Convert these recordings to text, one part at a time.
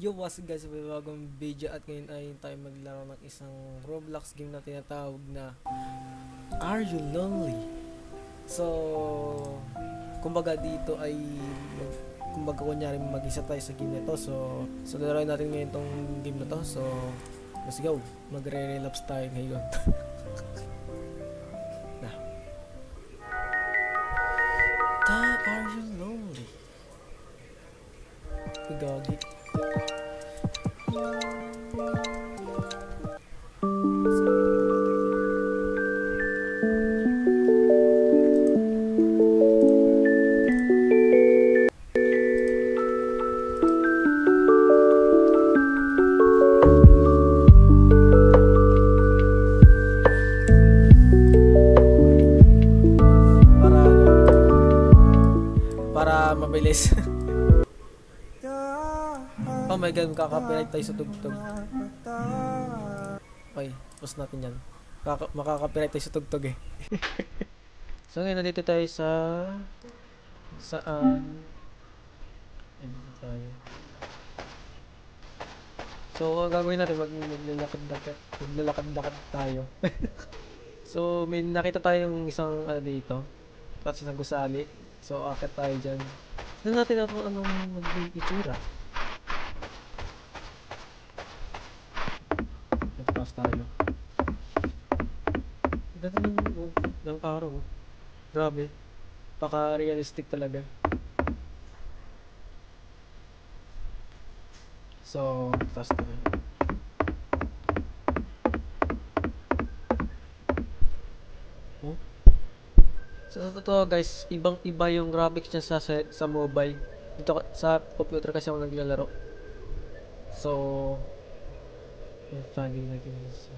Yo, what's up guys, may bagong video at ngayon ay tayo maglaro ng isang Roblox game na tinatawag na Are You Lonely? So, kumbaga dito ay kumbaga kunyari mag-isa tayo sa game na to. So lalaroin natin ngayon tong game na to. So, let's go. Magre-relapse tayo ngayon. Na. Are you lonely? Gagi. Para mabilis. Oh my god, makaka-copyright tayo sa tugtog. Okay, pause natin yan. Makaka-copyright tayo sa tugtog eh. So ngayon nandito tayo sa saan? Nandito tayo. So ang gagawin natin, maglalakad-lakad tayo. So may nakita tayong isang dito. Tapos isang gusali. So akit tayo dyan. Tignan natin anong magiging itsura. Nagpas tayo. Ganda ng araw. Grabe. Paka-realistic talaga. So, taas tayo. Oh. So, totoo guys, ibang-iba yung graphics niya sa mobile. Dito sa computer kasi ako naglalaro. So, finding like this.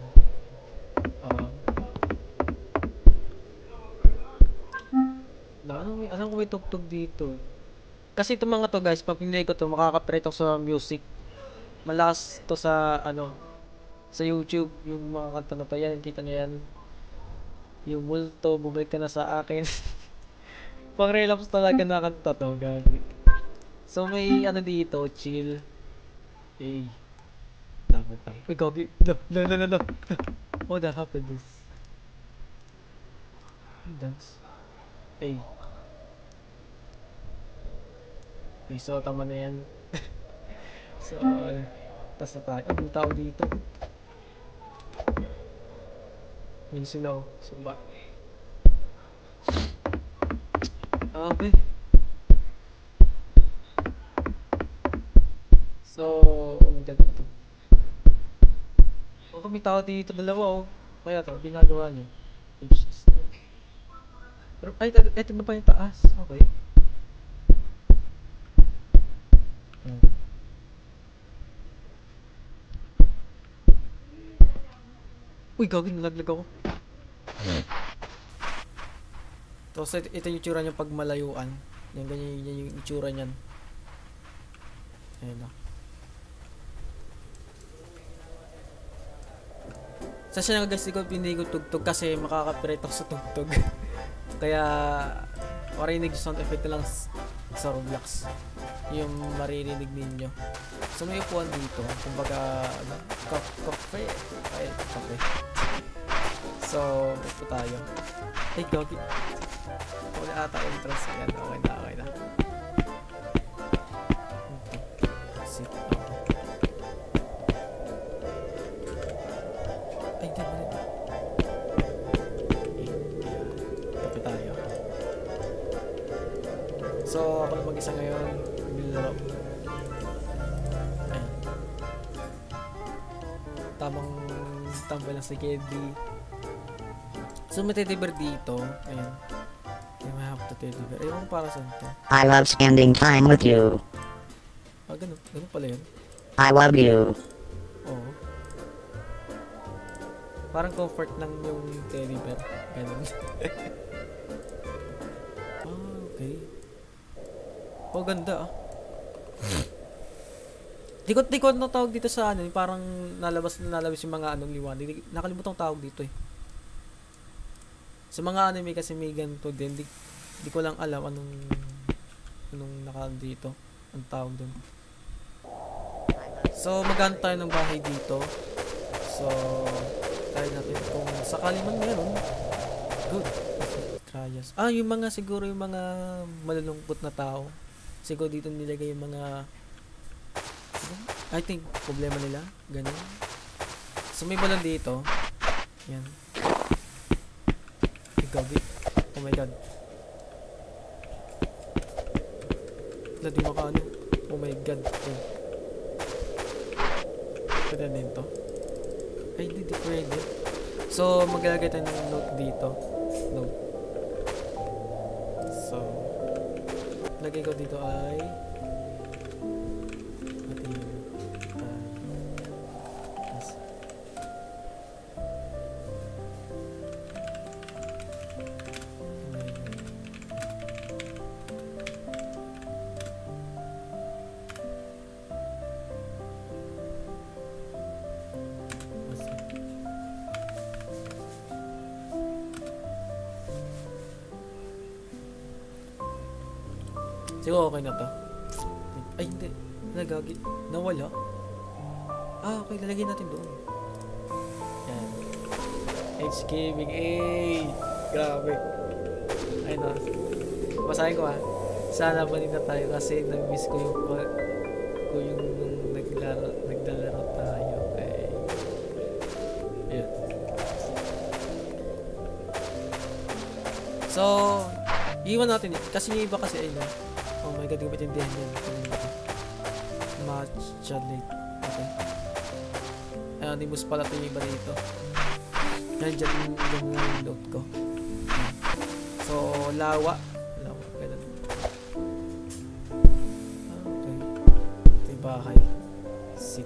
Alam ko may tugtog dito. Kasi itong mga to guys, pag pinili ko to, makaka-copyright ako sa music. Malakas to sa sa YouTube, yung mga kanta na to yan, kita niyo yan. Yung multo, bumalik ka na sa akin. Pang relapse talaga na kanta to, gagi. So may dito, chill. Hey. Dapat. Uy, gagi. No. What the happened this? Dance. Hey. Okay, so tama na yan. So, tas na tayo. Ang tao dito. Minsan sumba. Okay. So, oh my god. Oh, may tao dito, dalawa oh. Kaya to, ginagawa niyo. Pero, ay, eto na pa yung taas. Okay. Uy, gagawin, nalaglag ako. Tapos ito yung itsura niya pag malayuan. Yan, ganyan yung itsura niyan. Ayan na. Sa siya nga guys, ikaw pinili ko tugtog kasi makaka-copyright ako sa tugtog. Kaya marinig yung sound effect na lang sa Roblox. Yung maririnig ninyo. So may upuan dito. Kumbaga, kape. Ay, kape. So, upo tayo. Ay, gagi. Wala ata entrance. Ayan, okay na. Sit. Ay, gagi. Kape tayo. So, ako na mag-isa ngayon. Maglaro. Ayan. Tamang tambay lang si Kedi. So, may teddy bear dito. Ayan. May hapon to teddy bear. Ewan para saan to. I love spending time with you. Ganun. Ganun pala yun. I love you. Oo. Parang comfort lang yung teddy bear. Ganun. Okay. Oh, ganda ah. Di ko na tawag dito sa parang nalabas yung mga liwanag. Nakalimutan tawag dito eh. Sa mga anime kasi may ganito din. Di ko lang alam anong naka dito. Ang tawag dun. So, maghanap tayo ng bahay dito. So, try natin kung sakali man meron. Good. Trials. Yung mga siguro yung mga malulungkot na tao. Siguro dito nilagay yung mga I think problema nila. Ganun. So, may balon dito. Yan. Gabi. Oh my god. Di makaano. Oh my god. Oh. Pwede din to. Ay, di pwede. So, maglalagay tayo ng note dito. Note. So, lagay ko dito ay siguro okay na to. Ay, hindi. Nagagi. Nawala. Okay. Lalagyan natin doon. Yan. H Gaming. Grabe. Ay, no. Basahin ko ha. Sana balik na tayo kasi nag-miss ko yung nung naglalaro tayo. Okay. Ayan. So, iwan natin kasi yung iba kasi ay no. Oh my god, hindi ko maintindihan yan. Matcha late. Okay. Anonymous pala ito yung iba dito. Nandiyan yung note ko. So, lawa. Ganun. Okay. Ito yung bahay. Sit.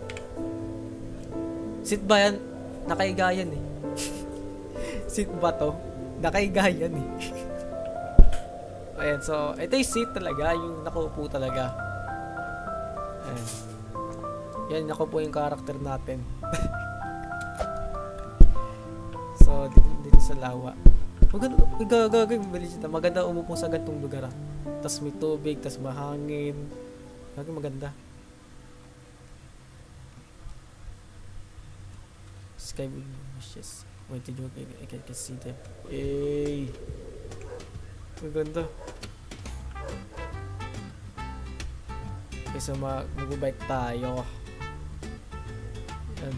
Sit ba yan? Nakaiga yan eh. Sit ba to? Nakaiga yan eh. Ayan, so, ito yung seat talaga, yung nakaupo talaga. Ayan. Yan, nakaupo yung character natin. So, dito sa lawa. Maganda umupo sa gantong lugar. Tapos may tubig, tapos mahangin. Maganda. Sky with wishes. When did you I can see them. Yay! Maganda. Okay, so mag-bike tayo. Yan.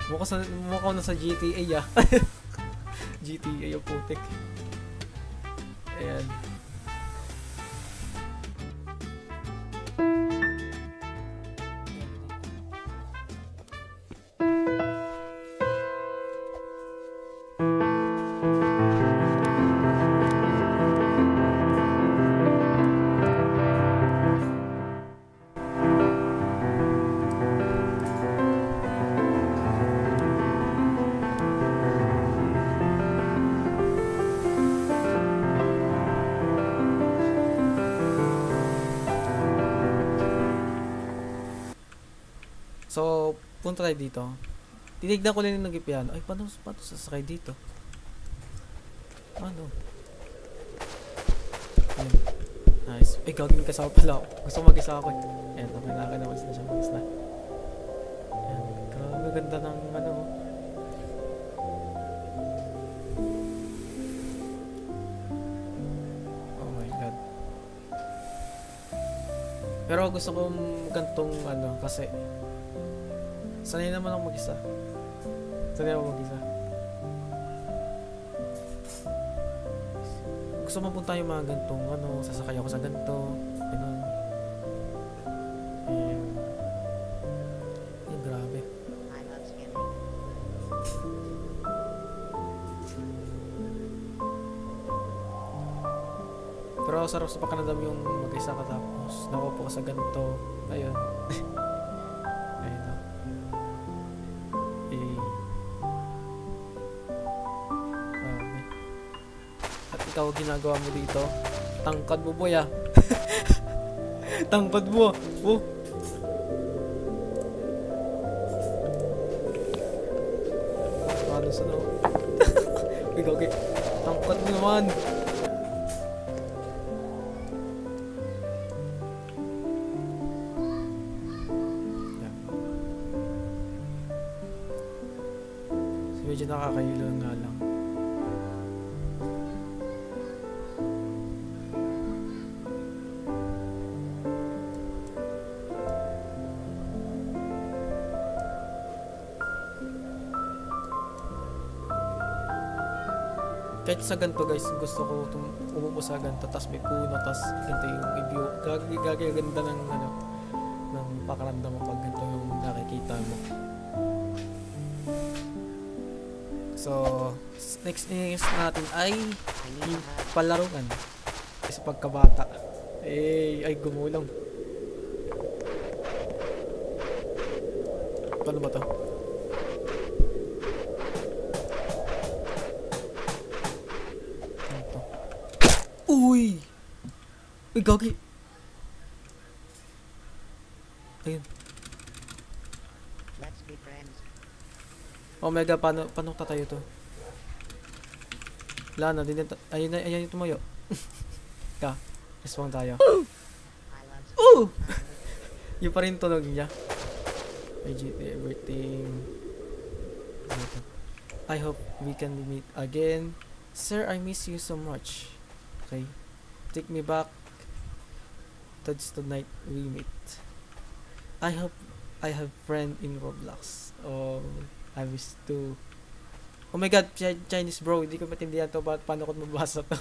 Mukha na sa GTA GTA yung putik. Ayan. So, punta tayo dito. Tinignan ko lang yung nag-piano. Ay, paano sasakay dito? Ano? Ayan. Nice. Ay, gagawin kasama pala ako. Gusto ko mag-isa ako. Ayan, okay na akin naman siya mag-isa. Ayan, grabe ganda ng ano. Oh my god. Pero gusto kong gantong ano, kasi sanay naman ako mag-isa. Gusto mapunta yung mga gantong ano, sasakay ako sa ganto. Ganun. Grabe. Pero sarap sa pakanadam yung mag-isa ka tapos nakupo ka sa ganto. Ayun. Ikaw ginagawa mo dito. Tangkad mo boy Tangkad mo. Oh. Paano sa no? Okay. Tangkad mo naman. Medyo nakakahilo nga lang. Kahit sa ganito guys, gusto ko itong umupo sa ganito, tas may puno, tas ganito yung i-view. Gaganda ng ano, ng pakaramdam mo pag ganito yung nakikita mo. So, next natin ay yung palaruan. Sa pagkabata. Ay gumulong. Paano ba to? Uy! Uy, gagi! Ayun. Let's be friends. Omega, paano tatayo to? Wala na, ayun yung tumayo. Respawn tayo. Ooh! Yung pa rin tunog niya. Everything. I hope we can meet again. Sir, I miss you so much. Okay. Take me back. That's the night we meet. I hope I have friend in Roblox. Oh, I wish to. Oh my god, Chinese bro. Hindi ko matindihan to. Paano ko mabasa to?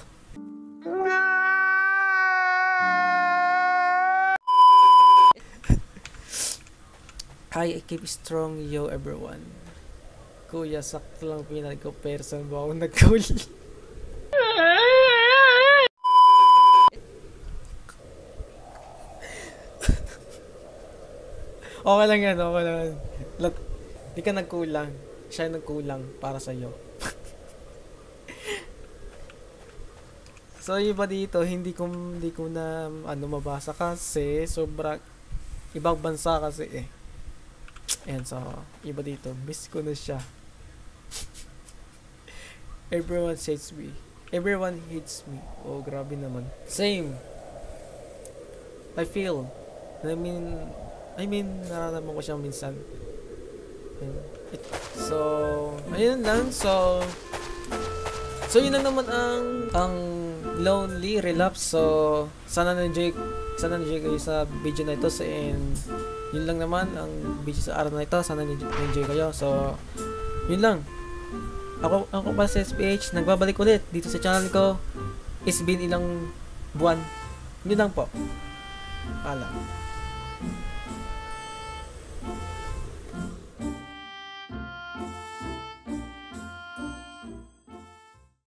Hi, I keep strong, yo everyone. Kuya, sakto lang pinag ko person ba ako nag-call? Okay lang yan, okay lang yan. Di ka nagkulang. Siya nagkulang para sa'yo. So, iba dito, hindi ko na mabasa kasi sobra ibang bansa kasi eh. Ayan, so, iba dito. Miss ko na siya. Everyone hates me. Everyone hates me. Oh, grabe naman. Same. I mean, nararamdaman ko siya minsan. So, ayun lang. So, yun lang naman ang Lonely Relapse. So, sana na-enjoy kayo sa video na ito. And, yun lang naman ang video sa araw na ito. Sana na-enjoy kayo. So, yun lang. Ako pa sa SPH. Nagbabalik ulit dito sa channel ko. It's been ilang buwan. Yun lang po. Paalam.